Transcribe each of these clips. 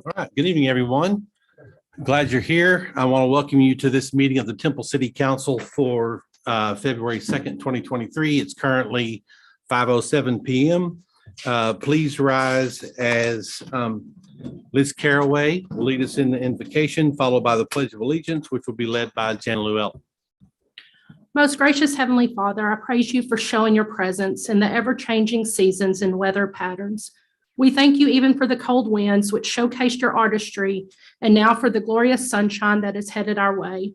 All right. Good evening, everyone. Glad you're here. I want to welcome you to this meeting of the Temple City Council for February 2nd, 2023. It's currently 5:07 p.m. Please rise as Liz Caraway will lead us in the invocation, followed by the Pledge of Allegiance, which will be led by Jan Llewellyn. Most gracious Heavenly Father, I praise you for showing your presence in the ever-changing seasons and weather patterns. We thank you even for the cold winds which showcased your artistry, and now for the glorious sunshine that is headed our way.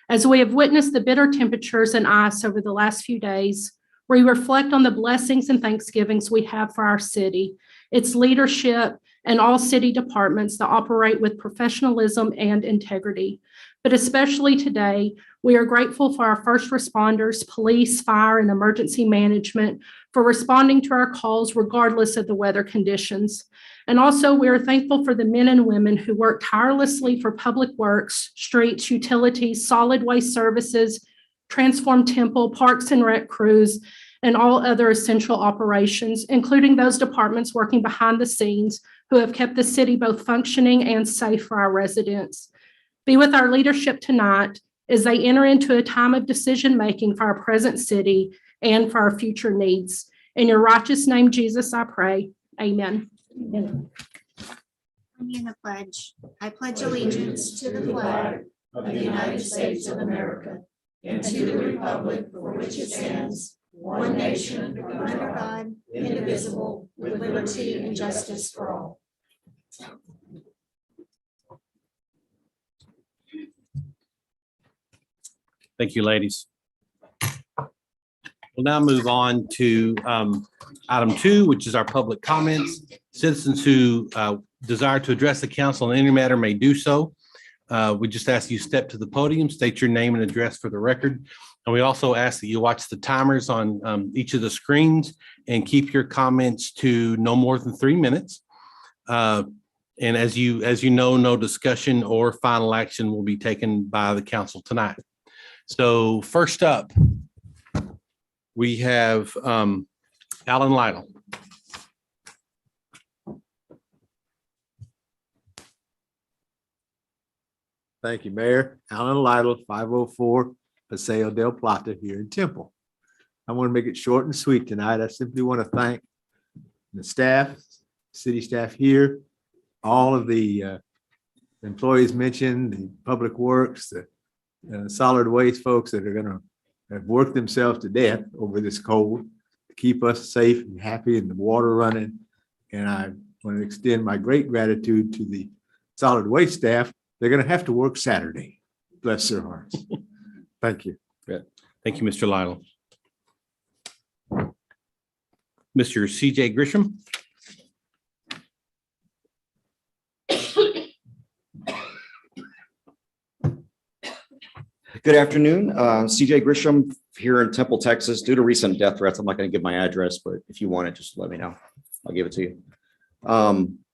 As we have witnessed the bitter temperatures and ice over the last few days, we reflect on the blessings and thanksgivings we have for our city, its leadership, and all city departments that operate with professionalism and integrity. But especially today, we are grateful for our first responders, police, fire, and emergency management for responding to our calls regardless of the weather conditions. And also, we are thankful for the men and women who work tirelessly for public works, streets, utilities, solid waste services, Transform Temple, Parks and Rec crews, and all other essential operations, including those departments working behind the scenes who have kept the city both functioning and safe for our residents. Be with our leadership tonight as they enter into a time of decision-making for our present city and for our future needs. In your righteous name, Jesus, I pray. Amen. In the pledge, I pledge allegiance to the flag of the United States of America and to the republic for which it stands, one nation, under God, indivisible, with liberty and justice for all. Thank you, ladies. We'll now move on to item 2, which is our public comments. Citizens who desire to address the council on any matter may do so. We just ask you step to the podium, state your name and address for the record. And we also ask that you watch the timers on each of the screens and keep your comments to no more than 3 minutes. And as you know, no discussion or final action will be taken by the council tonight. So first up, we have Alan Lytle. Thank you, Mayor. Alan Lytle, 504 Paseo del Plata here in Temple. I want to make it short and sweet tonight. I simply want to thank the staff, city staff here, all of the employees mentioned, the public works, the solid waste folks that are going to have worked themselves to death over this cold to keep us safe and happy and the water running. And I want to extend my great gratitude to the solid waste staff. They're going to have to work Saturday. Bless their hearts. Thank you. Thank you, Mr. Lytle. Mr. CJ Grisham. Good afternoon. CJ Grisham here in Temple, Texas. Due to recent death threats, I'm not going to give my address, but if you want it, just let me know. I'll give it to you.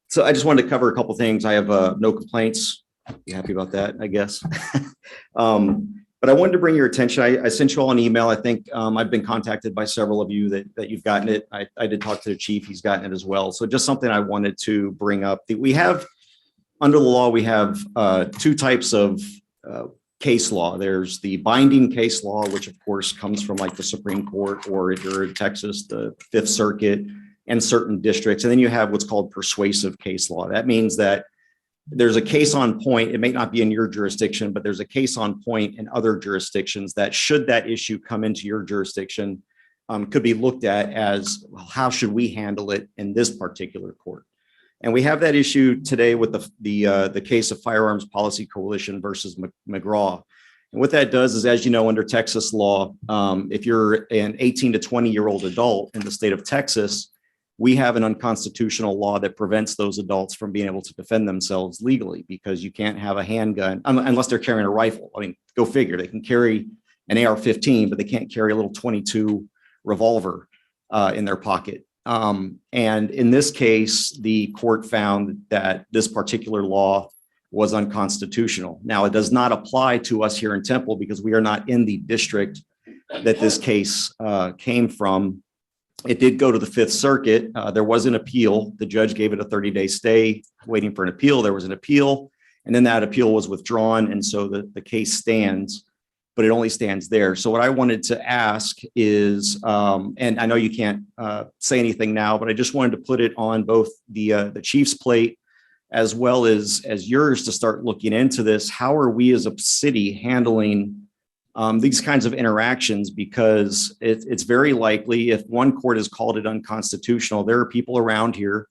So I just wanted to cover a couple things. I have no complaints. You happy about that, I guess? But I wanted to bring your attention. I sent you all an email. I think I've been contacted by several of you that you've gotten it. I did talk to the chief. He's gotten it as well. So just something I wanted to bring up. We have, under the law, we have 2 types of case law. There's the binding case law, which of course comes from like the Supreme Court, or if you're in Texas, the Fifth Circuit and certain districts. And then you have what's called persuasive case law. That means that there's a case on point. It may not be in your jurisdiction, but there's a case on point in other jurisdictions that, should that issue come into your jurisdiction, could be looked at as, well, how should we handle it in this particular court? And we have that issue today with the case of Firearms Policy Coalition versus McGraw. And what that does is, as you know, under Texas law, if you're an 18 to 20-year-old adult in the state of Texas, we have an unconstitutional law that prevents those adults from being able to defend themselves legally, because you can't have a handgun unless they're carrying a rifle. I mean, go figure. They can carry an AR-15, but they can't carry a little .22 revolver in their pocket. And in this case, the court found that this particular law was unconstitutional. Now, it does not apply to us here in Temple because we are not in the district that this case came from. It did go to the Fifth Circuit. There was an appeal. The judge gave it a 30-day stay, waiting for an appeal. There was an appeal, and then that appeal was withdrawn. And so the case stands, but it only stands there. So what I wanted to ask is, and I know you can't say anything now, but I just wanted to put it on both the chief's plate as well as yours to start looking into this. How are we as a city handling these kinds of interactions? Because it's very likely if one court has called it unconstitutional, there are people around here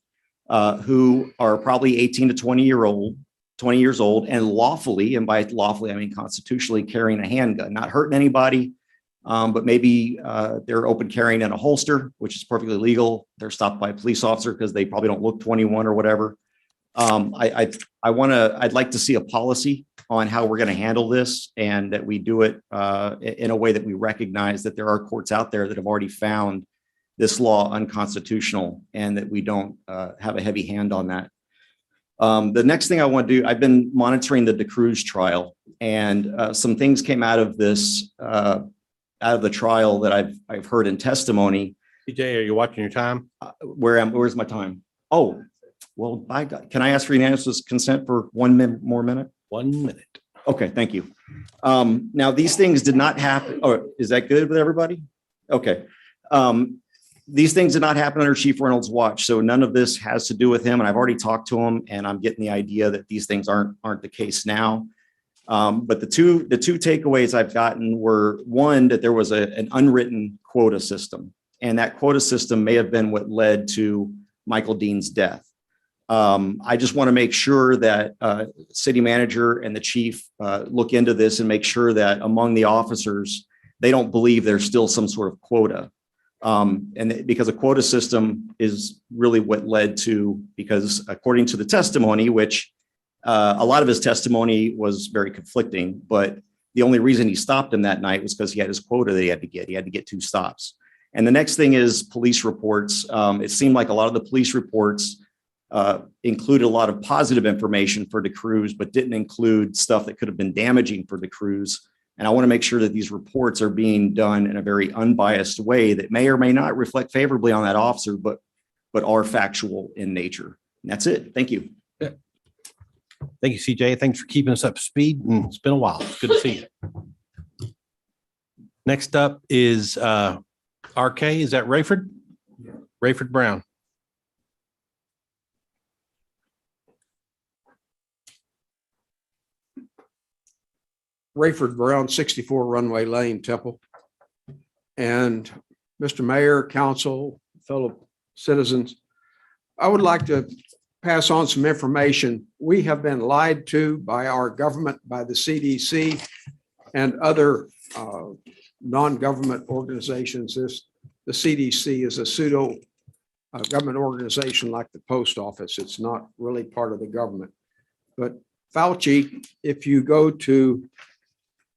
who are probably 18 to 20 years old and lawfully, and by lawfully, I mean constitutionally, carrying a handgun, not hurting anybody, but maybe they're open carrying in a holster, which is perfectly legal. They're stopped by a police officer because they probably don't look 21 or whatever. I'd like to see a policy on how we're going to handle this, and that we do it in a way that we recognize that there are courts out there that have already found this law unconstitutional, and that we don't have a heavy hand on that. The next thing I want to do, I've been monitoring the DeCruz trial, and some things came out of this, out of the trial that I've heard in testimony. CJ, are you watching your time? Where's my time? Oh, well, by God, can I ask for unanimous consent for 1 more minute? 1 minute. Okay, thank you. Now, these things did not happen. Or is that good with everybody? Okay. These things did not happen under Chief Reynolds' watch, so none of this has to do with him. And I've already talked to him, and I'm getting the idea that these things aren't the case now. But the two takeaways I've gotten were, one, that there was an unwritten quota system, and that quota system may have been what led to Michael Dean's death. I just want to make sure that city manager and the chief look into this and make sure that among the officers, they don't believe there's still some sort of quota. And because a quota system is really what led to, because according to the testimony, which a lot of his testimony was very conflicting, but the only reason he stopped him that night was because he had his quota that he had to get. He had to get 2 stops. And the next thing is police reports. It seemed like a lot of the police reports included a lot of positive information for DeCruz, but didn't include stuff that could have been damaging for DeCruz. And I want to make sure that these reports are being done in a very unbiased way that may or may not reflect favorably on that officer, but are factual in nature. And that's it. Thank you. Thank you, CJ. Thanks for keeping us up to speed. And it's been a while. It's good to see you. Next up is RK. Is that Rayford? Rayford Brown. Rayford Brown, 64 Runway Lane, Temple. And Mr. Mayor, council, fellow citizens, I would like to pass on some information. We have been lied to by our government, by the CDC and other non-government organizations. The CDC is a pseudo government organization like the post office. It's not really part of the government. But Fauci, if you go to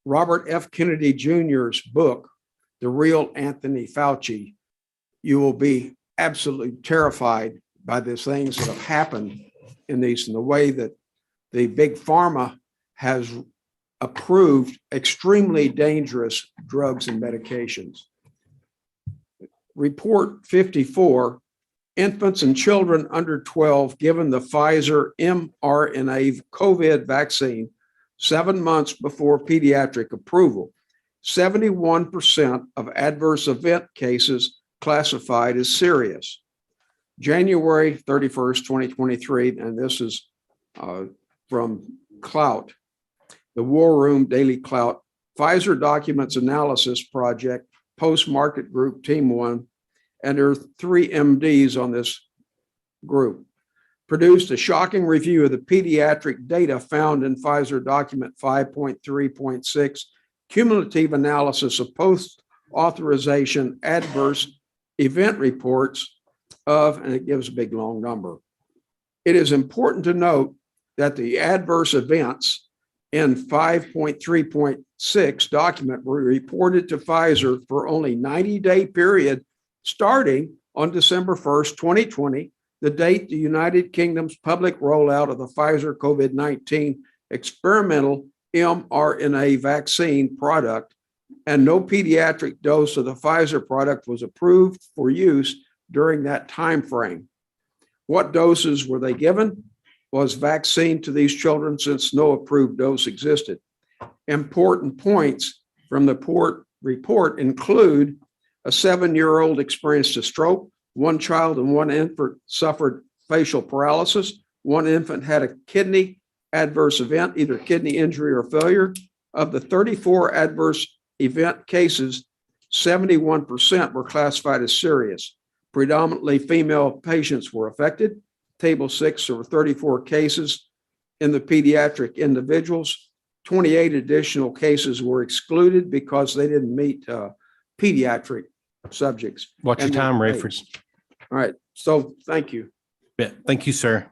Robert F. Kennedy Jr.'s book, The Real Anthony Fauci, you will be absolutely terrified by the things that have happened in these, and the way that the big pharma has approved extremely dangerous drugs and medications. Report 54, infants and children under 12 given the Pfizer mRNA COVID vaccine 7 months before pediatric approval. 71% of adverse event cases classified as serious. January 31st, 2023, and this is from Clout, the War Room Daily Clout, Pfizer Documents Analysis Project, Post-Market Group, Team 1, and there are 3 MDs on this group, produced a shocking review of the pediatric data found in Pfizer document 5.3.6, cumulative analysis of post-authorization adverse event reports of, and it gives a big long number. It is important to note that the adverse events in 5.3.6 document were reported to Pfizer for only 90-day period starting on December 1st, 2020, the date the United Kingdom's public rollout of the Pfizer COVID-19 experimental mRNA vaccine product and no pediatric dose of the Pfizer product was approved for use during that time frame. What doses were they given? Was vaccine to these children since no approved dose existed? Important points from the report include a 7-year-old experienced a stroke, 1 child and 1 infant suffered facial paralysis, 1 infant had a kidney adverse event, either kidney injury or failure. Of the 34 adverse event cases, 71% were classified as serious. Predominantly female patients were affected. Table 6, there were 34 cases in the pediatric individuals. 28 additional cases were excluded because they didn't meet pediatric subjects. Watch your And their time, age. Rayford. All right, so thank you. Yeah, thank you, sir.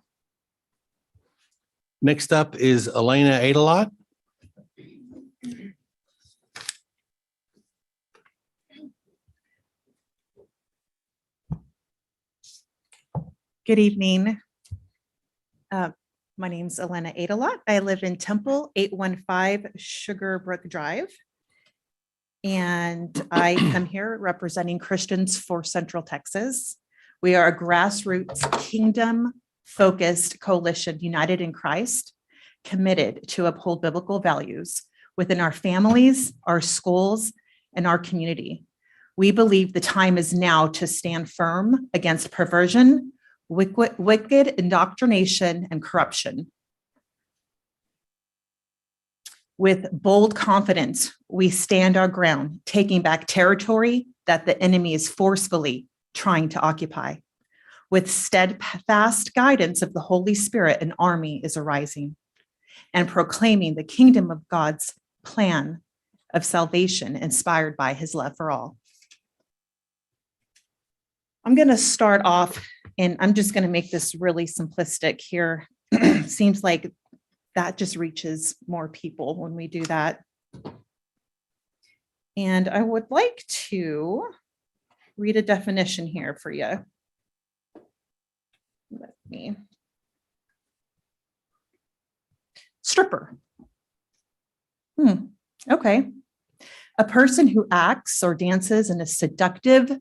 Next up is Elena Adelot. Good evening. My name's Elena Adelot. I live in Temple, 815 Sugar Brook Drive. And I come here representing Christians for Central Texas. We are a grassroots kingdom-focused coalition united in Christ, committed to uphold biblical values within our families, our schools, and our community. We believe the time is now to stand firm against perversion, wicked indoctrination, and corruption. With bold confidence, we stand our ground, taking back territory that the enemy is forcefully trying to occupy. With steadfast guidance of the Holy Spirit, an army is arising and proclaiming the kingdom of God's plan of salvation inspired by his love for all. I'm going to start off, and I'm just going to make this really simplistic here. Seems like that just reaches more people when we do that. And I would like to read a definition here for you. Let me. Stripper. Okay. A person who acts or dances in a seductive,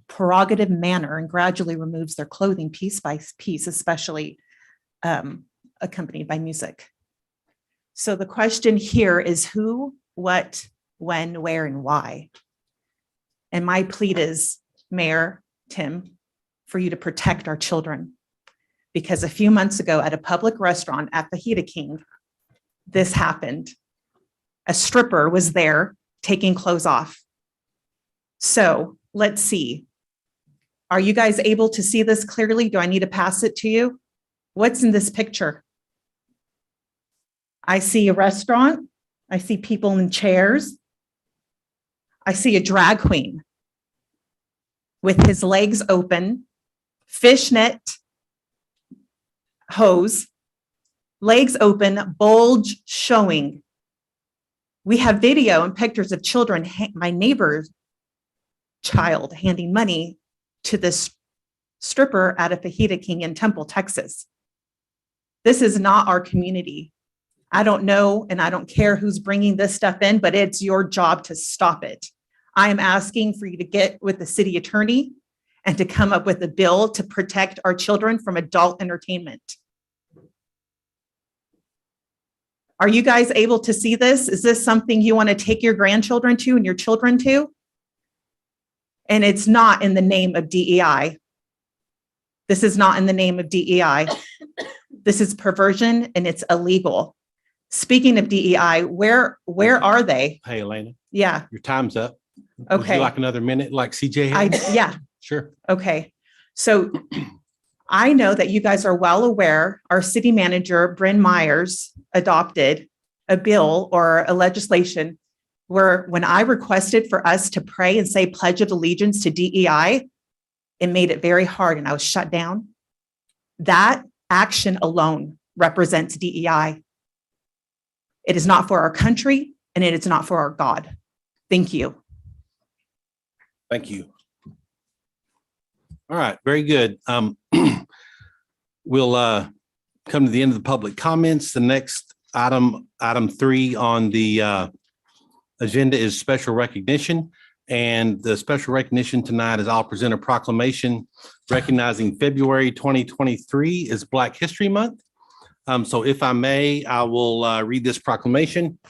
prerogative manner and gradually removes their clothing piece by piece, especially accompanied by music. So the question here is who, what, when, where, and why. And my plea is, Mayor Tim, for you to protect our children. Because a few months ago at a public restaurant at Fajita King, this happened. A stripper was there taking clothes off. So let's see. Are you guys able to see this clearly? Do I need to pass it to you? What's in this picture? I see a restaurant. I see people in chairs. I see a drag queen with his legs open, fishnet hose, legs open, bulge showing. We have video and pictures of children, my neighbor's child handing money to this stripper at a Fajita King in Temple, Texas. This is not our community. I don't know, and I don't care who's bringing this stuff in, but it's your job to stop it. I am asking for you to get with the city attorney and to come up with a bill to protect our children from adult entertainment. Are you guys able to see this? Is this something you want to take your grandchildren to and your children to? And it's not in the name of DEI. This is not in the name of DEI. This is perversion and it's illegal. Speaking of DEI, where are they? Hey, Elena, Yeah, your time's up. Would okay. you like another minute like CJ had? Yeah, Sure. okay. So I know that you guys are well aware, our city manager, Bryn Myers, adopted a bill or a legislation where when I requested for us to pray and say Pledge of Allegiance to DEI, it made it very hard and I was shut down. That action alone represents DEI. It is not for our country and it is not for our God. Thank you. Thank you. All right, very good. We'll come to the end of the public comments. The next item 3 on the agenda is special recognition. And the special recognition tonight is I'll present a proclamation recognizing February 2023 is Black History Month. So if I may, I will read this proclamation.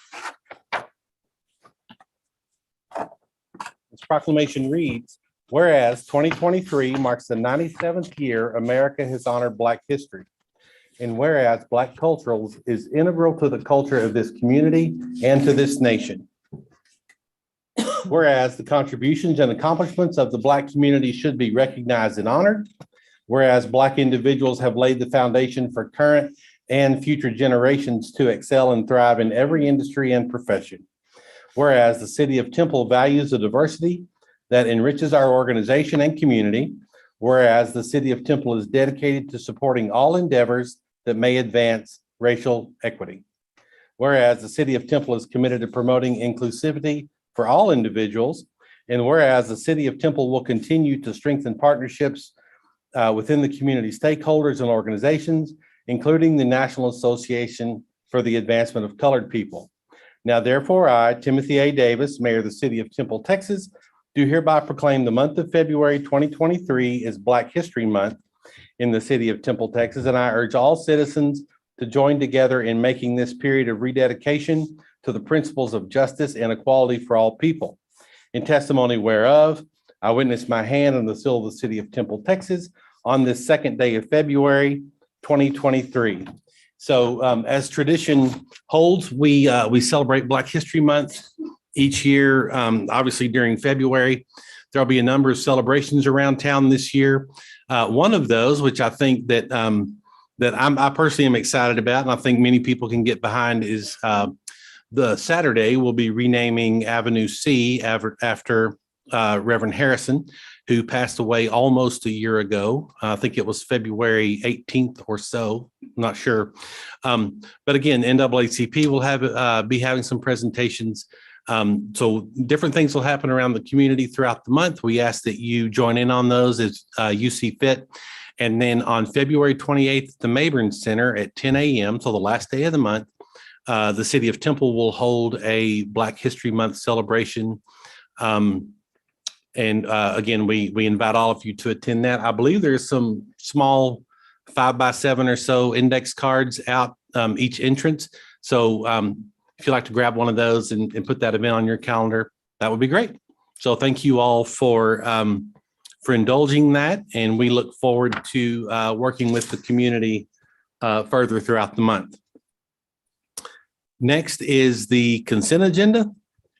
This proclamation reads, whereas 2023 marks the 97th year America has honored Black history. And whereas Black culture is integral to the culture of this community and to this nation. Whereas the contributions and accomplishments of the Black community should be recognized and honored. Whereas Black individuals have laid the foundation for current and future generations to excel and thrive in every industry and profession. Whereas the city of Temple values the diversity that enriches our organization and community. Whereas the city of Temple is dedicated to supporting all endeavors that may advance racial equity. Whereas the city of Temple is committed to promoting inclusivity for all individuals. And whereas the city of Temple will continue to strengthen partnerships within the community stakeholders and organizations, including the National Association for the Advancement of Colored People. Now, therefore, I, Timothy A. Davis, Mayor of the City of Temple, Texas, do hereby proclaim the month of February 2023 as Black History Month in the City of Temple, Texas, and I urge all citizens to join together in making this period of rededication to the principles of justice and equality for all people. In testimony whereof, I witness my hand on the seal of the City of Temple, Texas, on this second day of February 2023. So as tradition holds, we celebrate Black History Month each year. Obviously during February, there'll be a number of celebrations around town this year. One of those, which I think that I personally am excited about, and I think many people can get behind, is the Saturday we'll be renaming Avenue C after Reverend Harrison, who passed away almost a year ago. I think it was February 18th or so, I'm not sure. But again, NAACP will be having some presentations. So different things will happen around the community throughout the month. We ask that you join in on those as you see fit. And then on February 28th, at the Mayburn Center at 10 a.m., so the last day of the month, the City of Temple will hold a Black History Month celebration. Again, we invite all of you to attend that. I believe there's some small 5x7 or so index cards out each entrance. So if you'd like to grab one of those and put that event on your calendar, that would be great. So thank you all for indulging that. And we look forward to working with the community further throughout the month. Next is the consent agenda.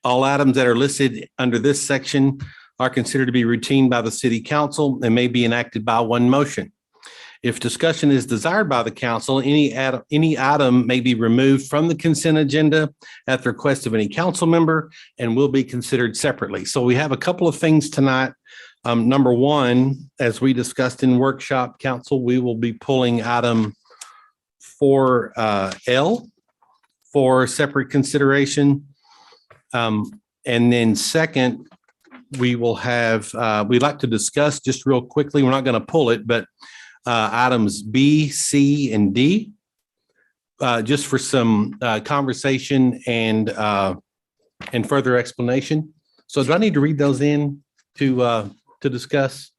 All items that are listed under this section are considered to be routine by the city council and may be enacted by one motion. If discussion is desired by the council, any item may be removed from the consent agenda at the request of any council member and will be considered separately. So we have a couple of things tonight. Number one, as we discussed in workshop council, we will be pulling item 4L for separate consideration. And then second, we will have, we'd like to discuss just real quickly, we're not going to pull it, but items B, C, and D, just for some conversation and further explanation. So do I need to read those in to discuss?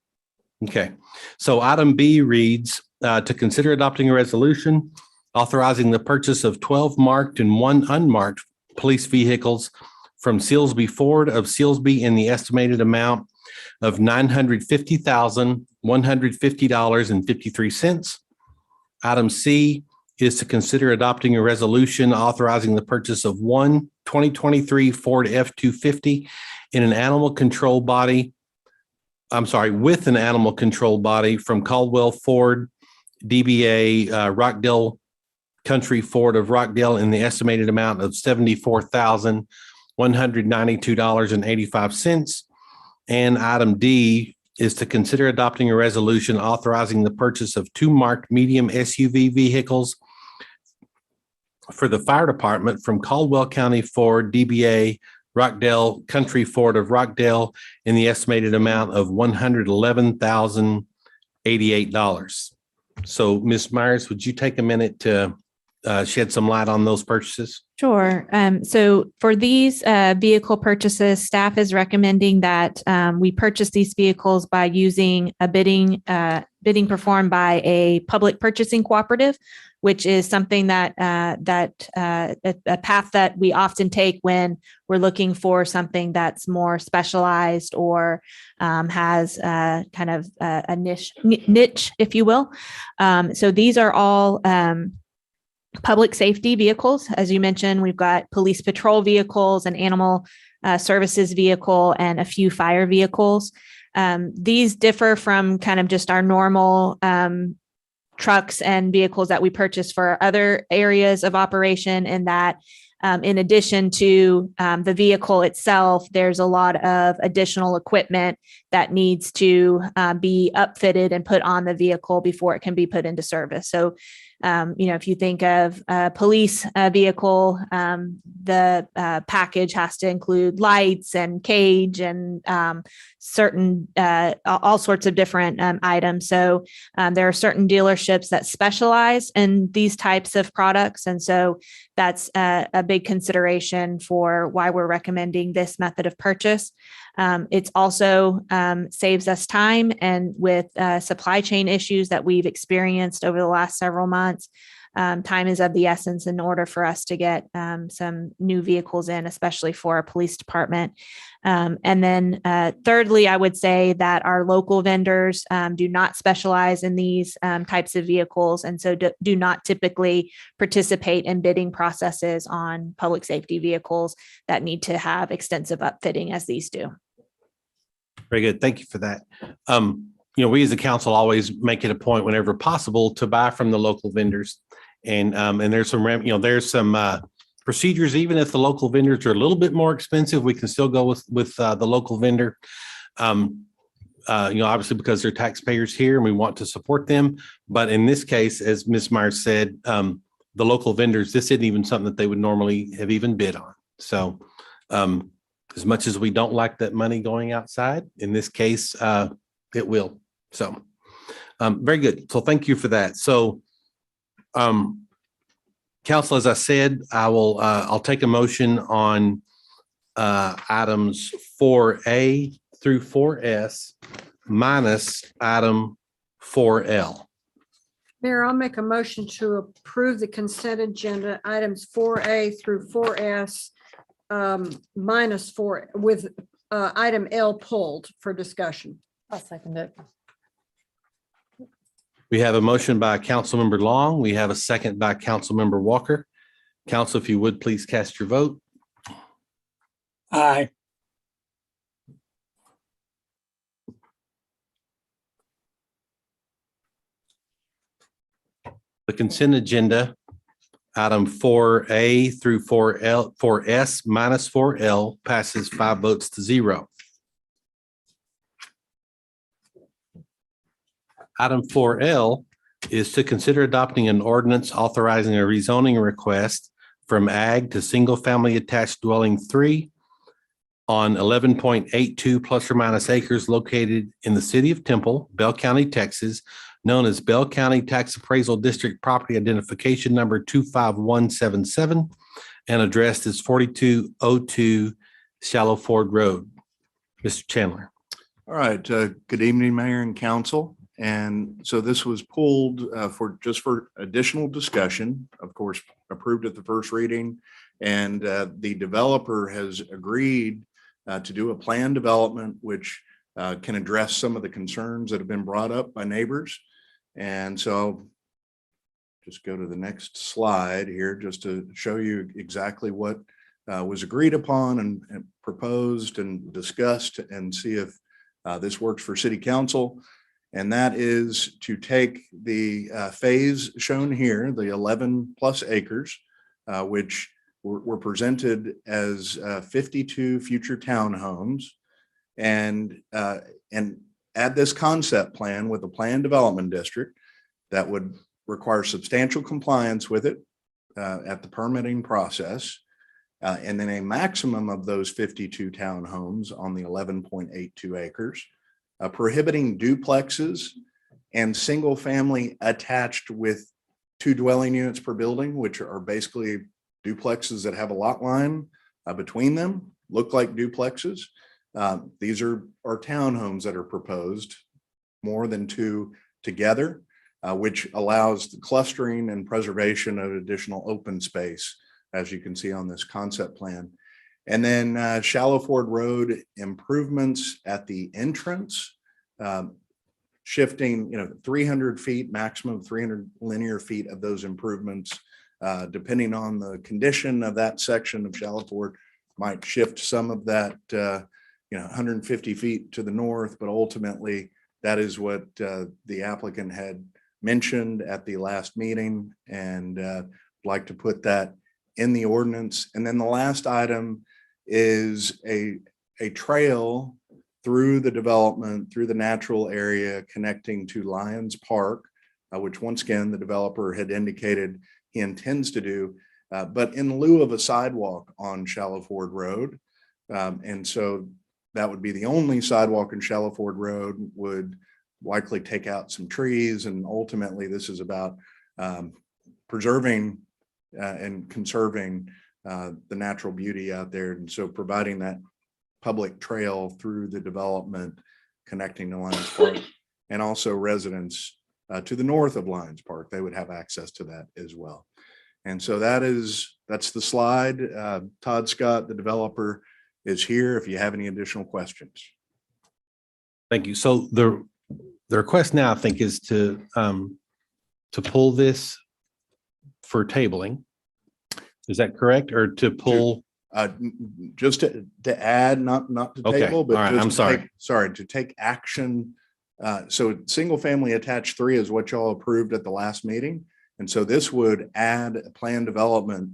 Okay. So item B reads, to consider adopting a resolution authorizing the purchase of 12 marked and 1 unmarked police vehicles from Sealsby Ford of Sealsby in the estimated amount of $950,150.53. Item C is to consider adopting a resolution authorizing the purchase of one 2023 Ford F-250 in an animal control body. With an animal control body from Caldwell Ford, DBA Rockdale Country Ford of Rockdale in the estimated amount of $74,192.85. And item D is to consider adopting a resolution authorizing the purchase of 2 marked medium SUV vehicles for the fire department from Caldwell County Ford, DBA Rockdale Country Ford of Rockdale in the estimated amount of $111,088. So Ms. Myers, would you take a minute to shed some light on those purchases? Sure. So for these vehicle purchases, staff is recommending that we purchase these vehicles by using a bidding performed by a public purchasing cooperative, which is something that a path that we often take when we're looking for something that's more specialized or has kind of a niche, if you will. So these are all public safety vehicles. As you mentioned, we've got police patrol vehicles, an animal services vehicle, and a few fire vehicles. These differ from kind of just our normal trucks and vehicles that we purchase for other areas of operation, in that in addition to the vehicle itself, there's a lot of additional equipment that needs to be upfitted and put on the vehicle before it can be put into service. So if you think of a police vehicle, the package has to include lights and cage and certain, all sorts of different items. So there are certain dealerships that specialize in these types of products. And so that's a big consideration for why we're recommending this method of purchase. It's also saves us time, and with supply chain issues that we've experienced over the last several months, time is of the essence in order for us to get some new vehicles in, especially for our police department. And then thirdly, I would say that our local vendors do not specialize in these types of vehicles, and so do not typically participate in bidding processes on public safety vehicles that need to have extensive upfitting as these do. Very good. Thank you for that. We as a council always make it a point whenever possible to buy from the local vendors. And there's some procedures. Even if the local vendors are a little bit more expensive, we can still go with the local vendor. Obviously because they're taxpayers here and we want to support them. But in this case, as Ms. Myers said, the local vendors, this isn't even something that they would normally have even bid on. So as much as we don't like that money going outside, in this case, it will. So very good. So thank you for that. So council, as I said, I'll take a motion on items 4A through 4S minus item 4L. Mayor, I'll make a motion to approve the consent agenda items 4A through 4S minus 4 with item L pulled for discussion. I'll second it. We have a motion by Councilmember Long. We have a second by Councilmember Walker. Council, if you would, please cast your vote. Aye. The consent agenda, item 4A through 4L, 4S minus 4L passes 5 votes to 0. Item 4L is to consider adopting an ordinance authorizing a rezoning request from ag to single-family attached dwelling 3 on 11.82 plus or minus acres located in the city of Temple, Bell County, Texas, known as Bell County Tax Appraisal District Property Identification Number 25177 and addressed as 4202 Shallow Ford Road. Mr. Chandler. All right. Good evening, Mayor and Council. And so this was pulled for additional discussion, of course, approved at the first reading. And the developer has agreed to do a plan development, which can address some of the concerns that have been brought up by neighbors. And so just go to the next slide here just to show you exactly what was agreed upon and proposed and discussed, and see if this works for City Council. And that is to take the phase shown here, the 11 plus acres, which were presented as 52 future townhomes, and add this concept plan with a plan development district that would require substantial compliance with it at the permitting process. And then a maximum of those 52 townhomes on the 11.82 acres. Prohibiting duplexes and single family attached with 2 dwelling units per building, which are basically duplexes that have a lot line between them, look like duplexes. These are townhomes that are proposed, more than 2 together, which allows the clustering and preservation of additional open space, as you can see on this concept plan. And then Shallow Ford Road improvements at the entrance, shifting, 300 feet, maximum 300 linear feet of those improvements, depending on the condition of that section of Shallow Ford, might shift some of that, 150 feet to the north, but ultimately that is what the applicant had mentioned at the last meeting, and like to put that in the ordinance. And then the last item is a trail through the development, through the natural area connecting to Lions Park, which once again, the developer had indicated he intends to do, but in lieu of a sidewalk on Shallow Ford Road. And so that would be the only sidewalk in Shallow Ford Road, would likely take out some trees. And ultimately, this is about preserving and conserving the natural beauty out there. And so providing that public trail through the development connecting to Lions Park, and also residents to the north of Lions Park, they would have access to that as well. And so that's the slide. Todd Scott, the developer, is here if you have any additional questions. Thank you. So the request now, I think, is to pull this for tabling. Is that correct? Or to pull? Just to add, not to Okay, table, but all right, just I'm to sorry. to take action. So single family attached 3 is what y'all approved at the last meeting. And so this would add a plan development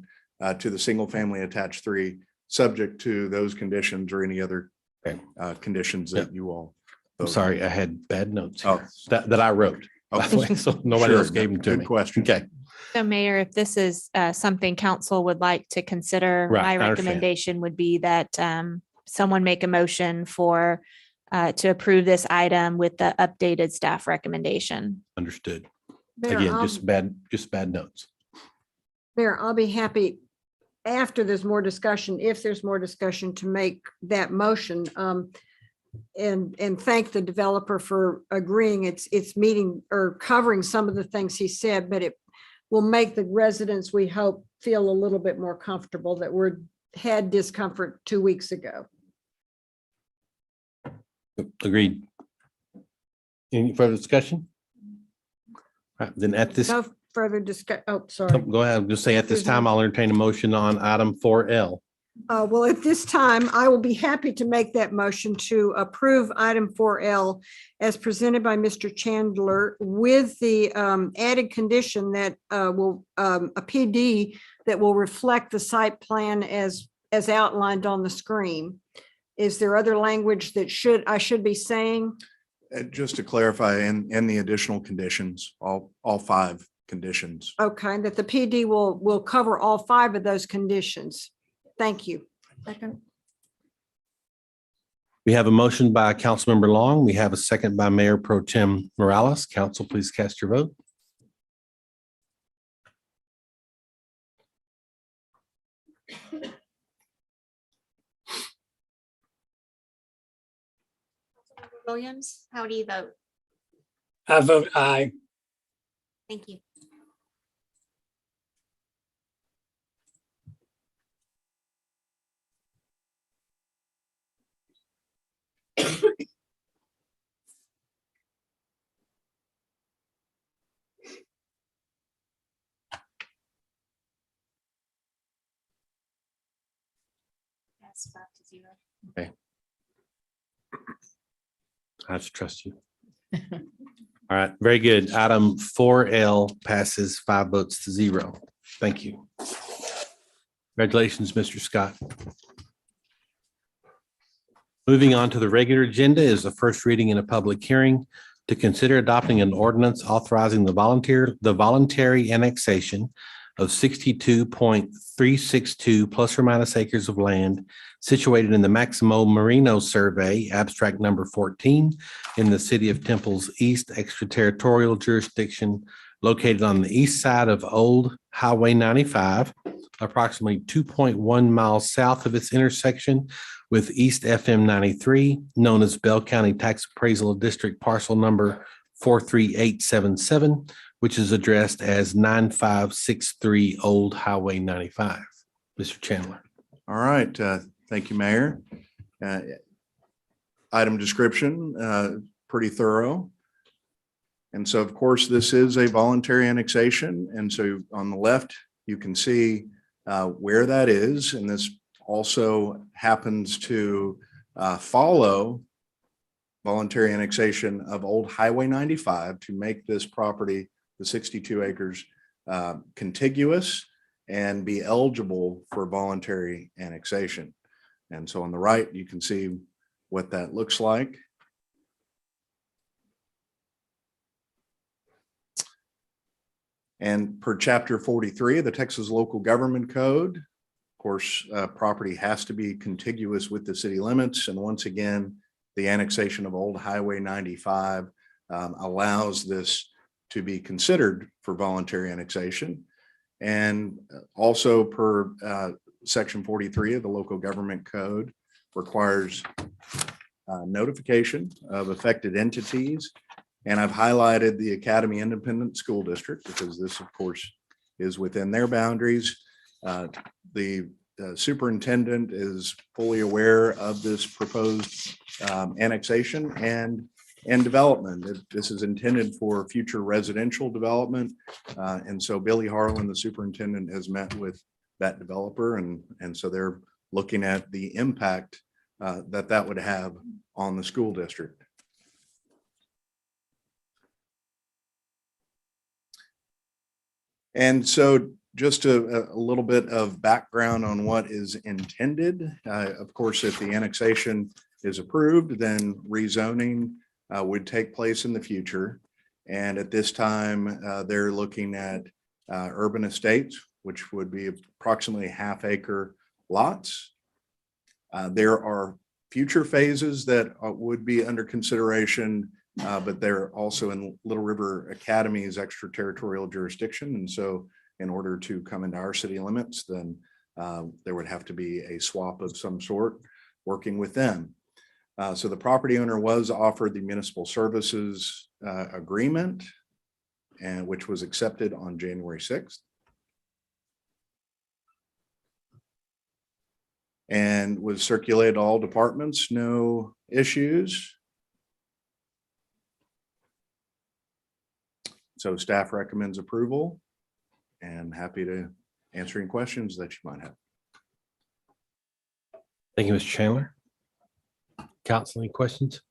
to the single family attached 3, subject to those conditions or any other Okay. conditions that you all. I'm sorry, I had bad notes Oh. here that I wrote, by the way, so nobody Sure. else gave them to Good me. question. Okay, So Mayor, if this is something council would like to consider, Right, my I understand. recommendation would be that someone make a motion for to approve this item with the updated staff recommendation. understood. Mayor, Again, I'll- just bad notes. Mayor, I'll be happy after there's more discussion, if there's more discussion, to make that motion. And thank the developer for agreeing. It's meeting or covering some of the things he said, but it will make the residents, we hope, feel a little bit more comfortable that had discomfort 2 weeks ago. Agreed. Any further discussion? All right, then at this, No further sorry. go ahead, just say at this Excuse me. time, I'll entertain a motion on item 4L. Well, at this time, I will be happy to make that motion to approve item 4L as presented by Mr. Chandler, with the added condition that will a PD that will reflect the site plan as outlined on the screen. Is there other language that I should be saying? Just to clarify, in the additional conditions, all 5 conditions. Okay, that the PD will cover all 5 of those conditions. Thank you. We have a motion by Councilmember Long. We have a second by Mayor Pro Tem Morales. Council, please cast your vote. Williams, how do you vote? I vote aye. Thank you. That's 5-0. I have to trust you. All right, very good. Item 4L passes 5 votes to 0. Thank you. Congratulations, Mr. Scott. Moving on to the regular agenda is the first reading in a public hearing to consider adopting an ordinance authorizing the voluntary annexation of 62.362 plus or minus acres of land situated in the Maximo Marino Survey, abstract number 14, in the city of Temple's East extraterritorial jurisdiction located on the east side of Old Highway 95, approximately 2.1 miles south of its intersection with East FM 93, known as Bell County Tax Appraisal District Parcel Number 43877, which is addressed as 9563 Old Highway 95. Mr. Chandler. All right, thank you, Mayor. Item description, pretty thorough. And so, of course, this is a voluntary annexation. And so on the left, you can see where that is. And this also happens to follow voluntary annexation of Old Highway 95 to make this property, the 62 acres, contiguous and be eligible for voluntary annexation. And so on the right, you can see what that looks like. And per chapter 43 of the Texas Local Government Code, of course, property has to be contiguous with the city limits. And once again, the annexation of Old Highway 95 allows this to be considered for voluntary annexation. And also per section 43 of the Local Government Code requires notification of affected entities. And I've highlighted the Academy Independent School District because this, of course, is within their boundaries. The superintendent is fully aware of this proposed annexation and development. This is intended for future residential development. And so Billy Harlan, the superintendent, has met with that developer. And so they're looking at the impact that would have on the school district. And so just a little bit of background on what is intended. Of course, if the annexation is approved, then rezoning would take place in the future. And at this time, they're looking at urban estates, which would be approximately half-acre lots. There are future phases that would be under consideration, but they're also in Little River Academy's extraterritorial jurisdiction. And so in order to come into our city limits, then there would have to be a swap of some sort working with them. So the property owner was offered the municipal services agreement, and which was accepted on January 6th. And was circulated to all departments, no issues. So staff recommends approval and happy to answer any questions that you might have. Thank you, Mr. Chandler. Council, any questions?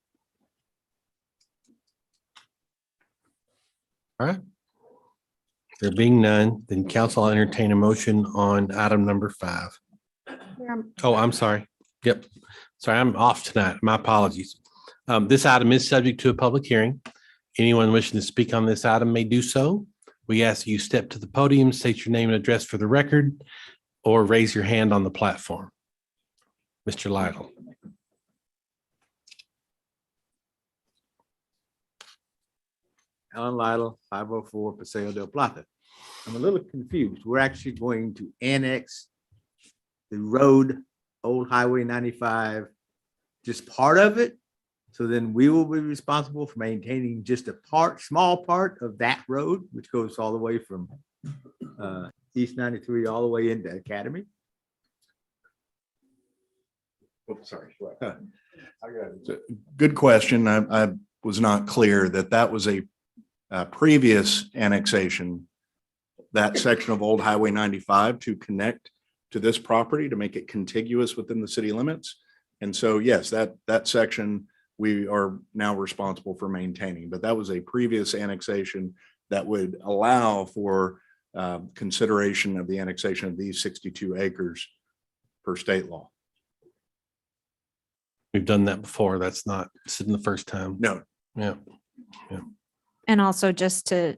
All right. There being none, then council will entertain a motion on item number 5. Oh, I'm sorry. Yep. Sorry, I'm off tonight. My apologies. This item is subject to a public hearing. Anyone wishing to speak on this item may do so. We ask you step to the podium, state your name and address for the record, or raise your hand on the platform. Mr. Lytle. Alan Lytle, 504 Paseo del Plata. I'm a little confused. We're actually going to annex the road, Old Highway 95, just part of it. So then we will be responsible for maintaining just a small part of that road, which goes all the way from East 93 all the way into Academy. Oh, sorry. Good question. I was not clear that was a previous annexation, that section of Old Highway 95 to connect to this property to make it contiguous within the city limits. And so, yes, that section we are now responsible for maintaining, but that was a previous annexation that would allow for consideration of the annexation of these 62 acres per state law. We've done that before. This isn't the first time. No. Yeah. And also just to,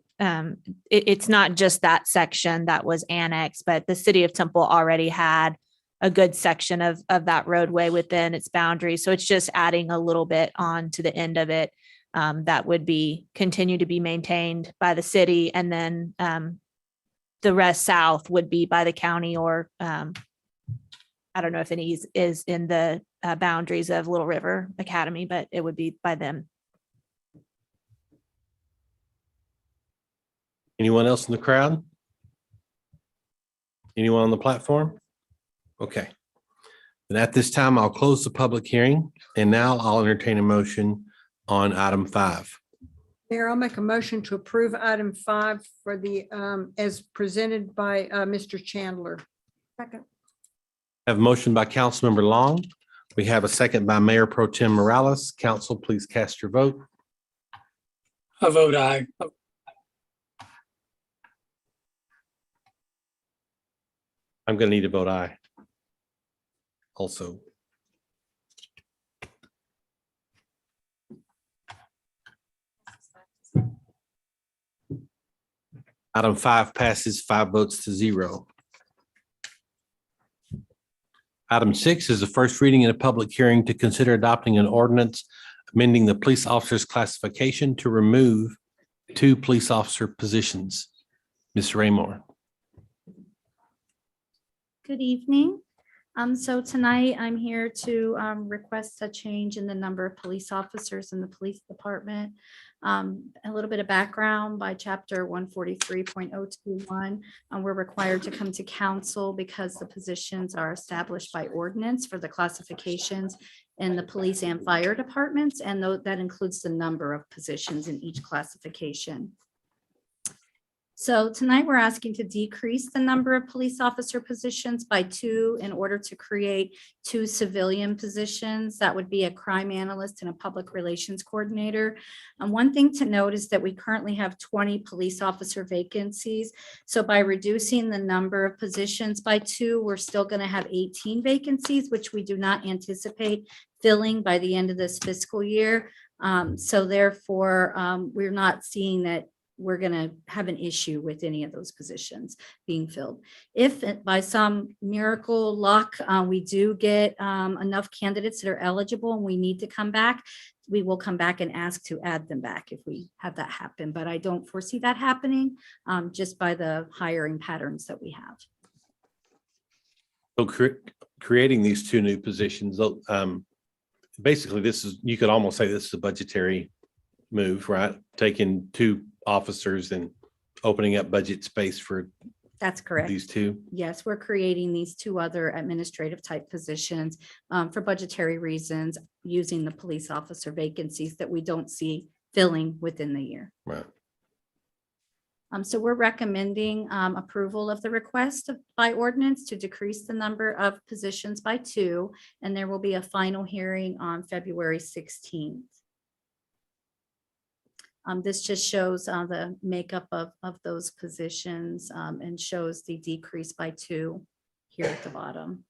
it's not just that section that was annexed, but the city of Temple already had a good section of that roadway within its boundaries. So it's just adding a little bit on to the end of it. that would be, continue to be maintained by the city, and then the rest south would be by the county, or I don't know if any is in the boundaries of Little River Academy, but it would be by them. Anyone else in the crowd? Anyone on the platform? Okay. And at this time, I'll close the public hearing, and now I'll entertain a motion on item 5. Mayor, I'll make a motion to approve item 5 for the, as presented by Mr. Chandler. Second. Have a motion by Councilmember Long. We have a second by Mayor Pro Tem Morales. Council, please cast your vote. I vote aye. I'm going to need to vote aye. Also. Item 5 passes 5 votes to 0. Item 6 is the first reading in a public hearing to consider adopting an ordinance amending the police officer's classification to remove 2 police officer positions. Ms. Raymore. Good evening. So tonight I'm here to request a change in the number of police officers in the police department. A little bit of background: by chapter 143.021, we're required to come to council because the positions are established by ordinance for the classifications in the police and fire departments, and that includes the number of positions in each classification. So tonight we're asking to decrease the number of police officer positions by 2 in order to create 2 civilian positions. That would be a crime analyst and a public relations coordinator. One thing to note is that we currently have 20 police officer vacancies. So by reducing the number of positions by 2, we're still going to have 18 vacancies, which we do not anticipate filling by the end of this fiscal year. So therefore, we're not seeing that we're going to have an issue with any of those positions being filled. If by some miracle luck, we do get enough candidates that are eligible and we need to come back, we will come back and ask to add them back if we have that happen. But I don't foresee that happening just by the hiring patterns that we have. So creating these 2 new positions, basically this is, you could almost say this is a budgetary move, right? Taking 2 officers and opening up budget space for That's correct. these 2. Yes, we're creating these 2 other administrative type positions for budgetary reasons, using the police officer vacancies that we don't see filling within the year. Right. So we're recommending approval of the request by ordinance to decrease the number of positions by 2, and there will be a final hearing on February 16th. This just shows the makeup of those positions and shows the decrease by 2 here at the bottom.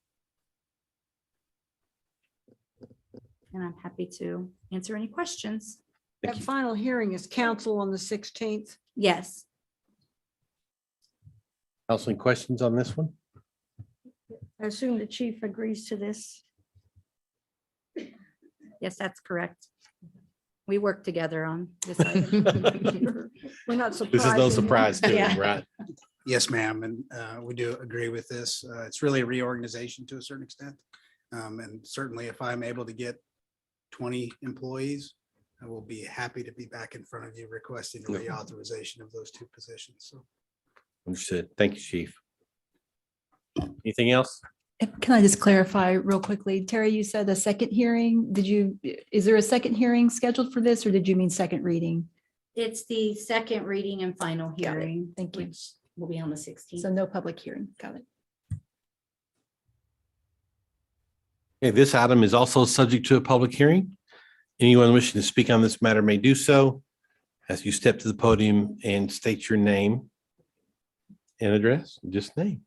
And I'm happy to answer any questions. Thank That you. final hearing is council on the 16th. Yes. Also, any questions on this one? I assume the chief agrees to this. Yes, that's correct. We work together on this item. We're not surprised. This is no surprise to Yeah. him, right? Yes, ma'am, and we do agree with this. It's really a reorganization to a certain extent. And certainly if I'm able to get 20 employees, I will be happy to be back in front of you requesting the reauthorization of those 2 positions. So Understood. Thank you, Chief. Anything else? Can I just clarify real quickly? Terry, you said a second hearing. Is there a second hearing scheduled for this, or did you mean second reading? It's the second reading and final Got it. hearing. Thank you. Which will be on the 16th. So no public hearing. Got it. Okay, this item is also subject to a public hearing. Anyone wishing to speak on this matter may do so as you step to the podium and state your name and address, just name.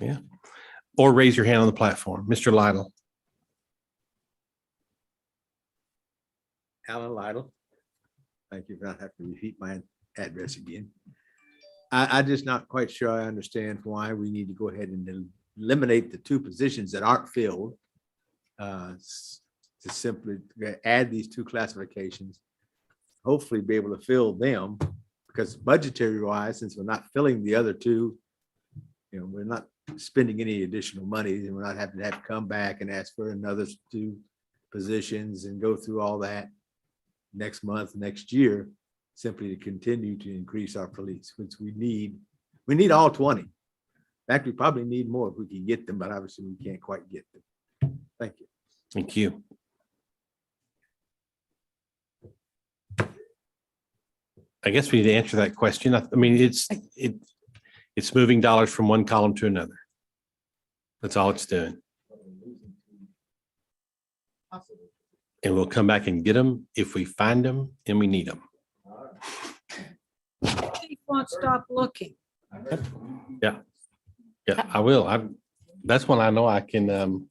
Yeah. Or raise your hand on the platform. Mr. Lytle. Alan Lytle. Thank you for not having to repeat my address again. I'm just not quite sure I understand why we need to go ahead and eliminate the 2 positions that aren't filled. To simply add these 2 classifications hopefully be able to fill them. Because budgetary wise, since we're not filling the other two, we're not spending any additional money, and we're not having to come back and ask for another 2 positions and go through all that next month, next year, simply to continue to increase our police, which we need all 20. In fact, we probably need more if we can get them, but obviously we can't quite get them. Thank you. Thank you. I guess we need to answer that question. I mean, it's moving dollars from one column to another. That's all it's doing. And we'll come back and get them if we find them and we need them. Chief won't stop looking. Yeah, I will. That's when I know I can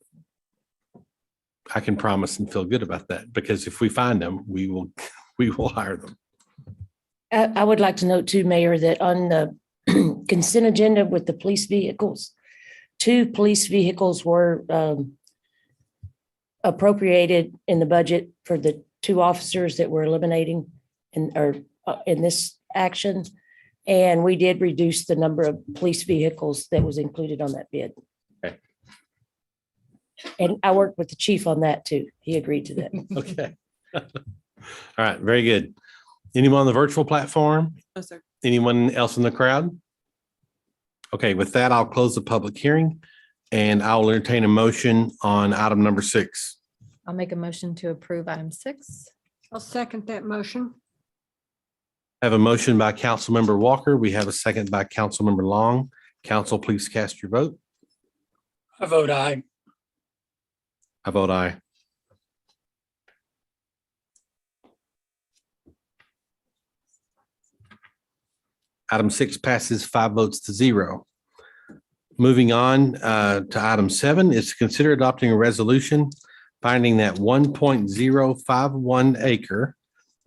promise and feel good about that, because if we find them, we will hire them. I would like to note too, Mayor, that on the consent agenda with the police vehicles, 2 police vehicles were appropriated in the budget for the 2 officers that we're eliminating in this action. And we did reduce the number of police vehicles that was included on that bid. Okay. And I worked with the chief on that too. He agreed to that. Okay. All right, very good. Anyone on the virtual platform? No, sir. Anyone else in the crowd? Okay, with that, I'll close the public hearing and I'll entertain a motion on item number 6. I'll make a motion to approve item 6. I'll second that motion. I have a motion by Councilmember Walker. We have a second by Councilmember Long. Council, please cast your vote. I vote aye. I vote aye. Item 6 passes 5 votes to 0. Moving on to item 7 is to consider adopting a resolution finding that 1.051 acre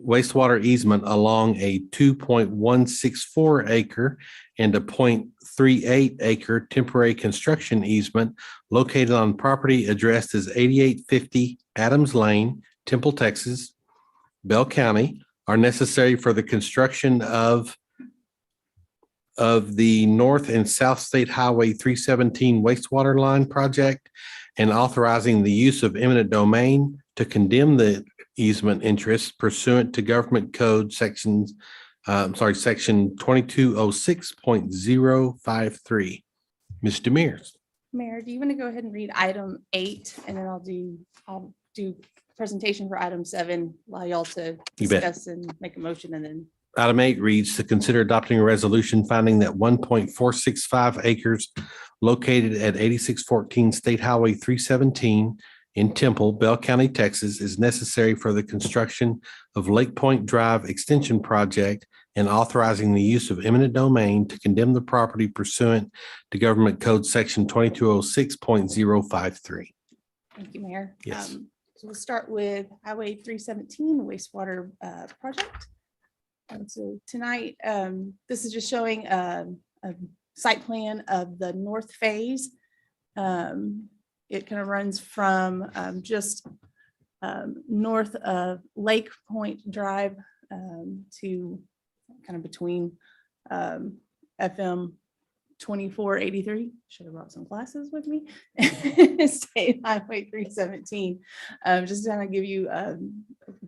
wastewater easement along a 2.164 acre and a 0.38 acre temporary construction easement located on property addressed as 8850 Adams Lane, Temple, Texas, Bell County, are necessary for the construction of the North and South State Highway 317 wastewater line project, and authorizing the use of eminent domain to condemn the easement interest pursuant to government code section 2206.053. Ms. Demers. Mayor, do you want to go ahead and read item 8, and then I'll do presentation for item 7, allow y'all to You bet. discuss and make a motion, and then Item 8 reads to consider adopting a resolution finding that 1.465 acres located at 8614 State Highway 317 in Temple, Bell County, Texas, is necessary for the construction of Lake Point Drive Extension Project, and authorizing the use of eminent domain to condemn the property pursuant to Government Code Section 2206.053. thank you, Mayor. Yes. So we'll start with Highway 317 wastewater project. And so tonight, this is just showing a site plan of the north phase. It kind of runs from just north of Lake Point Drive to kind of between FM 2483. Should have brought some glasses with me. State Highway 317. Just to kind of give you a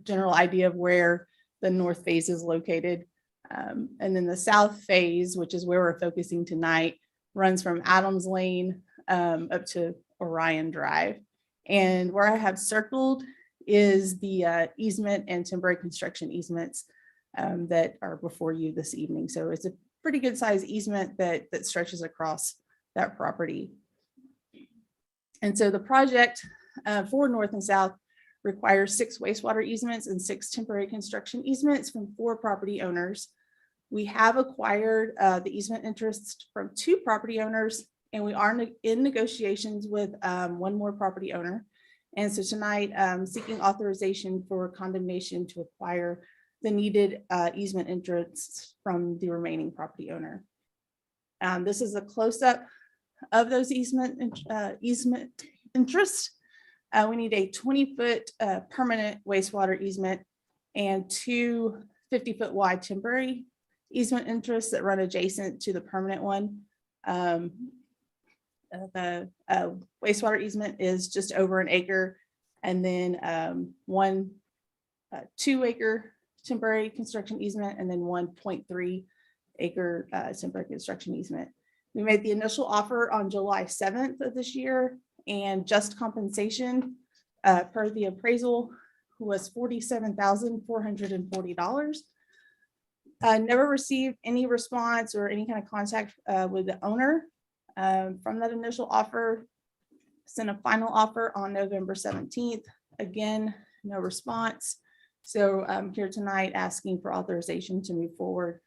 general idea of where the north phase is located. And then the south phase, which is where we're focusing tonight, runs from Adams Lane up to Orion Drive. And where I have circled is the easement and temporary construction easements that are before you this evening. So it's a pretty good size easement that stretches across that property. And so the project for north and south requires 6 wastewater easements and 6 temporary construction easements from 4 property owners. We have acquired the easement interests from 2 property owners, and we are in negotiations with 1 more property owner. And so tonight, seeking authorization for condemnation to acquire the needed easement interests from the remaining property owner. This is a close-up of those easement interests. We need a 20-foot permanent wastewater easement and 2 50-foot wide temporary easement interests that run adjacent to the permanent one. The wastewater easement is just over an acre, and then 2 acre temporary construction easement, and then 1.3 acre temporary construction easement. We made the initial offer on July 7th of this year, and just compensation per the appraisal was $47,440. Never received any response or any kind of contact with the owner from that initial offer. Sent a final offer on November 17th. Again, no response. So I'm here tonight asking for authorization to move forward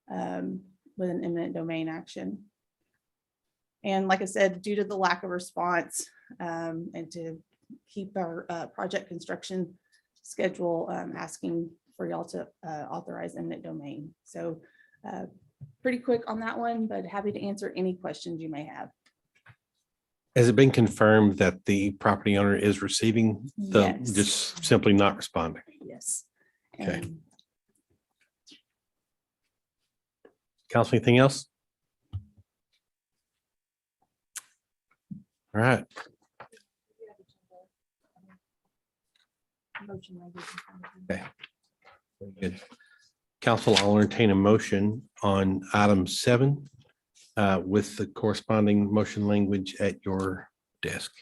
with an eminent domain action. And like I said, due to the lack of response and to keep our project construction schedule, asking for y'all to authorize eminent domain. So pretty quick on that one, but happy to answer any questions you may have. Has it been confirmed that the property owner is receiving the, Yes. just simply not responding? Yes. Okay. And Council, anything else? All right. Okay. Very good. Council, I'll entertain a motion on item 7 with the corresponding motion language at your desk.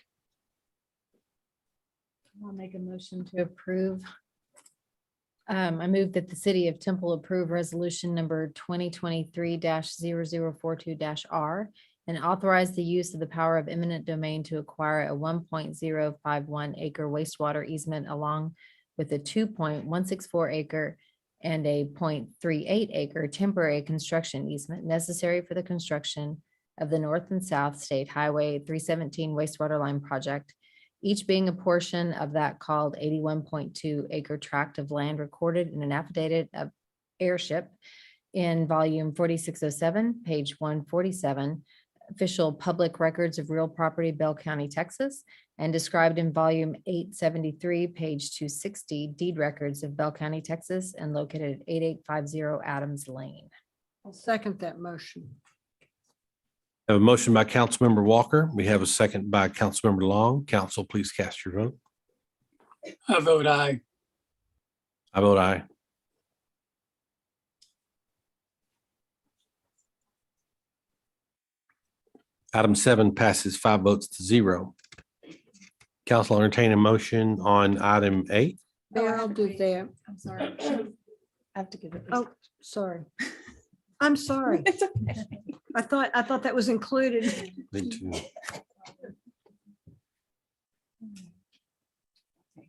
I'll make a motion to approve. I move that the city of Temple approve resolution number 2023-0042-R and authorize the use of the power of eminent domain to acquire a 1.051 acre wastewater easement along with a 2.164 acre and a 0.38 acre temporary construction easement necessary for the construction of the North and South State Highway 317 wastewater line project, each being a portion of that called 81.2 acre tract of land recorded in an affidavit of heirship in volume 4607, page 147, official public records of real property, Bell County, Texas, and described in volume 873, page 260, deed records of Bell County, Texas, and located at 8850 Adams Lane. I'll second that motion. I have a motion by Councilmember Walker. We have a second by Councilmember Long. Council, please cast your vote. I vote aye. I vote aye. Item 7 passes 5 votes to 0. Council, I'll entertain a motion on item 8. Mayor, I'll do that. I'm sorry. I have to give it. Oh, sorry. I'm sorry. It's okay. I thought that was included. Me too.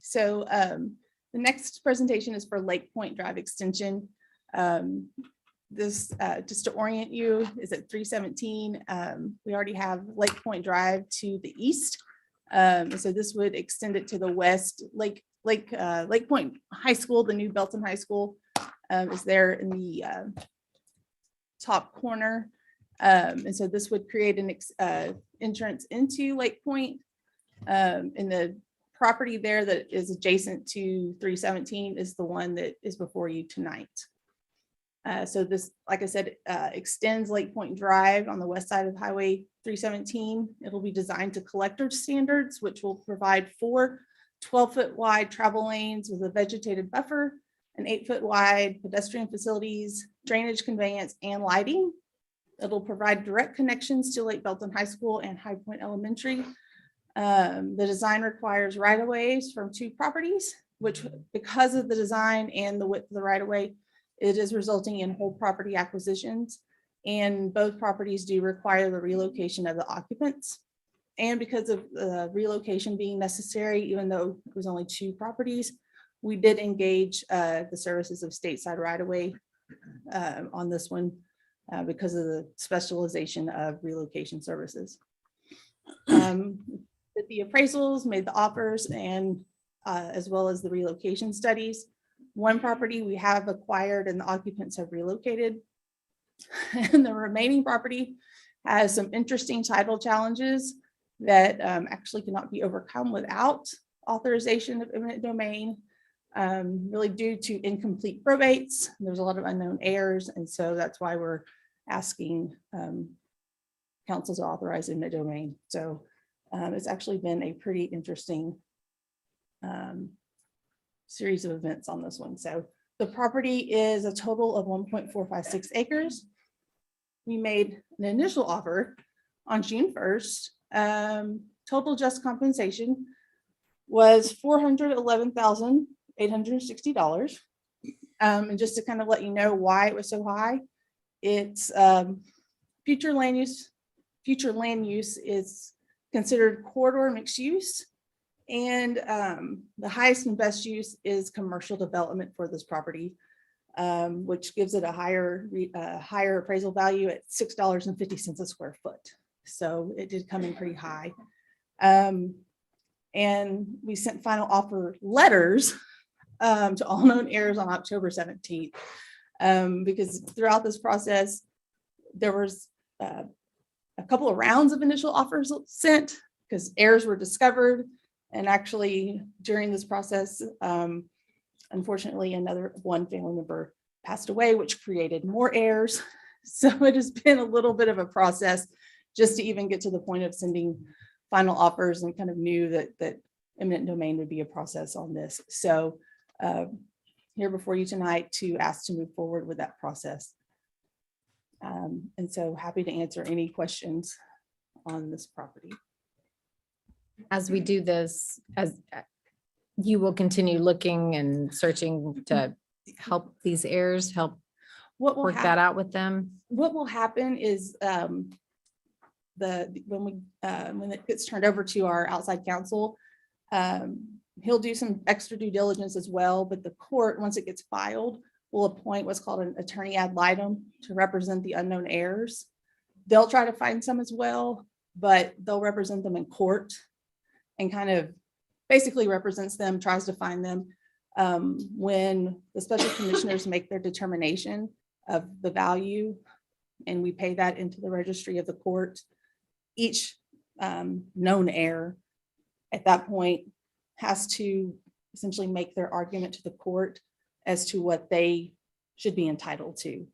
So the next presentation is for Lake Point Drive Extension. This, just to orient you, is at 317. We already have Lake Point Drive to the east. So this would extend it to the west. Lake Point High School, the new Belton High School, is there in the top corner. And so this would create an entrance into Lake Point. And the property there that is adjacent to 317 is the one that is before you tonight. So this, like I said, extends Lake Point Drive on the west side of Highway 317. It'll be designed to collector standards, which will provide 4 12-foot wide travel lanes with a vegetated buffer, an 8-foot wide pedestrian facilities, drainage conveyance, and lighting. It'll provide direct connections to Lake Belton High School and High Point Elementary. The design requires right-of-ways from 2 properties, which, because of the design and the width of the right-of-way, it is resulting in whole property acquisitions. And both properties do require the relocation of the occupants. And because of the relocation being necessary, even though it was only 2 properties, we did engage the services of stateside right-of-way on this one because of the specialization of relocation services. Did the appraisals, made the offers, and as well as the relocation studies. 1 property we have acquired and the occupants have relocated. And the remaining property has some interesting title challenges that actually cannot be overcome without authorization of eminent domain. really due to incomplete probates. There's a lot of unknown heirs, and so that's why we're asking council to authorize eminent domain. So it's actually been a pretty interesting series of events on this one. So the property is a total of 1.456 acres. We made an initial offer on June 1st. Total just compensation was $411,860. And just to kind of let you know why it was so high, it's future land use is considered corridor mixed use. And the highest and best use is commercial development for this property, which gives it a higher appraisal value at $6.50 a square foot. So it did come in pretty high. And we sent final offer letters to all known heirs on October 17th. Because throughout this process, there was a couple of rounds of initial offers sent because heirs were discovered. And actually, during this process, unfortunately, one family member passed away, which created more heirs. So it has been a little bit of a process just to even get to the point of sending final offers, and kind of knew that eminent domain would be a process on this. So here before you tonight to ask to move forward with that process. And so happy to answer any questions on this property. As we do this, as you will continue looking and searching to help these heirs, help work that out with them. What will happen is when it gets turned over to our outside counsel, he'll do some extra due diligence as well, but the court, once it gets filed, will appoint what's called an attorney ad litem to represent the unknown heirs. They'll try to find some as well, but they'll represent them in court and kind of basically represents them, tries to find them. When the special commissioners make their determination of the value, and we pay that into the registry of the court, each known heir at that point has to essentially make their argument to the court as to what they should be entitled to.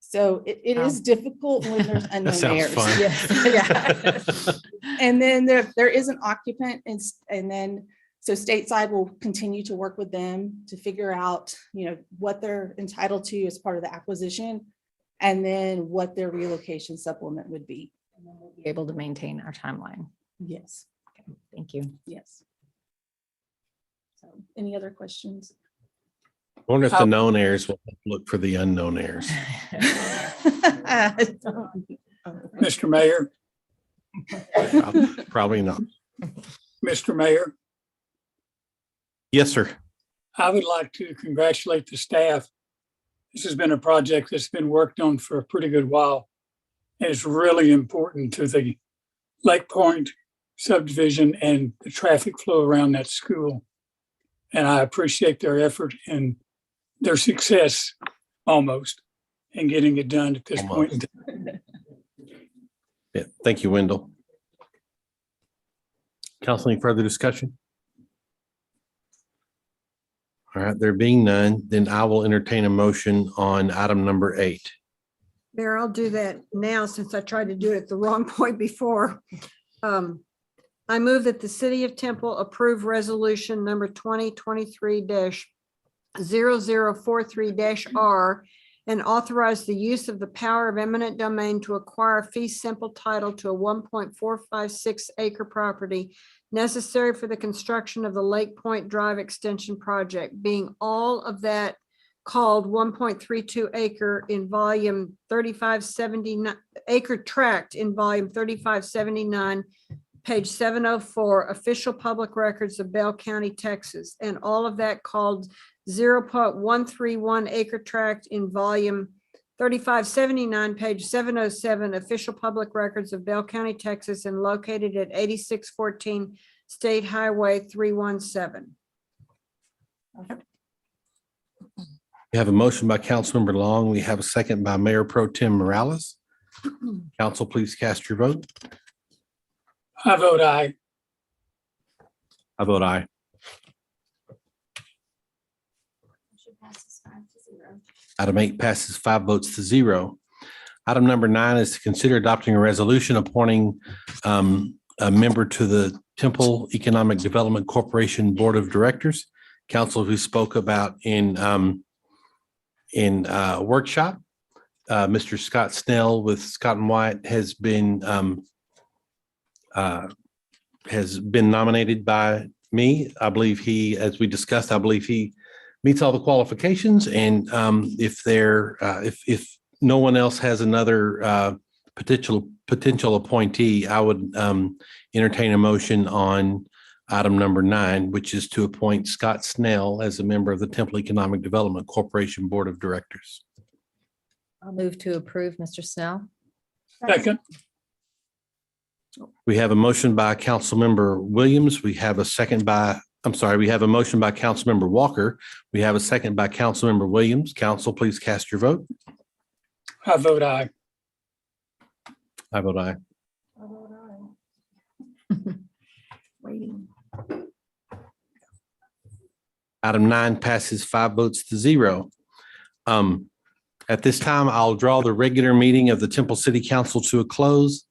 So it is difficult when there's unknown That sounds heirs. fun. Yes. Yeah. And then there is an occupant, and then so stateside will continue to work with them to figure out, what they're entitled to as part of the acquisition, and then what their relocation supplement would be. And then we'll be able to maintain our timeline. Yes. Okay, thank you. Yes. So any other questions? I wonder if the known heirs will look for the unknown heirs. Mr. Mayor, Probably not. Mr. Mayor, Yes, sir. I would like to congratulate the staff. This has been a project that's been worked on for a pretty good while. And it's really important to the Lake Point subdivision and the traffic flow around that school. And I appreciate their effort and their success almost in getting it done at this point in time. Yeah, thank you, Wendell. Council, any further discussion? All right, there being none, then I will entertain a motion on item number 8. Mayor, I'll do that now since I tried to do it at the wrong point before. I move that the city of Temple approve resolution number 2023-0043-R and authorize the use of the power of eminent domain to acquire a fee simple title to a 1.456 acre property necessary for the construction of the Lake Point Drive Extension Project, being all of that called 1.32 acre in volume 3579 acre tract in volume 3579, page 704, official public records of Bell County, Texas, and all of that called 0.131 acre tract in volume 3579, page 707, official public records of Bell County, Texas, and located at 8614 State Highway 317. We have a motion by Councilmember Long. We have a second by Mayor Pro Tem Morales. Council, please cast your vote. I vote aye. I vote aye. Item 8 passes 5 votes to 0. Item number 9 is to consider adopting a resolution appointing a member to the Temple Economic Development Corporation Board of Directors. Council, who spoke about in workshop. Mr. Scott Snell with Scott and White has been nominated by me. I believe he, as we discussed, I believe he meets all the qualifications. And if no one else has another potential appointee, I would entertain a motion on item number 9, which is to appoint Scott Snell as a member of the Temple Economic Development Corporation Board of Directors. I'll move to approve Mr. Snell. Second, We have a motion by Councilmember Williams. We have a motion by Councilmember Walker. We have a second by Councilmember Williams. Council, please cast your vote. I vote aye. I vote aye. Waiting. Item 9 passes 5 votes to 0. At this time, I'll draw the regular meeting of the Temple City Council to a close.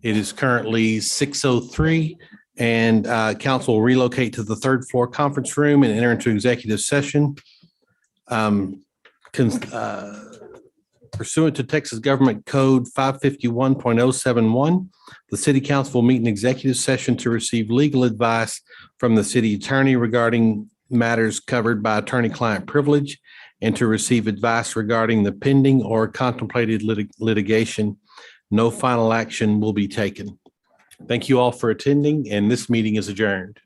It is currently 6:03, and council will relocate to the third floor conference room and enter into executive session. Pursuant to Texas Government Code 551.071, the city council will meet in executive session to receive legal advice from the city attorney regarding matters covered by attorney-client privilege and to receive advice regarding the pending or contemplated litigation. No final action will be taken. Thank you all for attending, and this meeting is adjourned.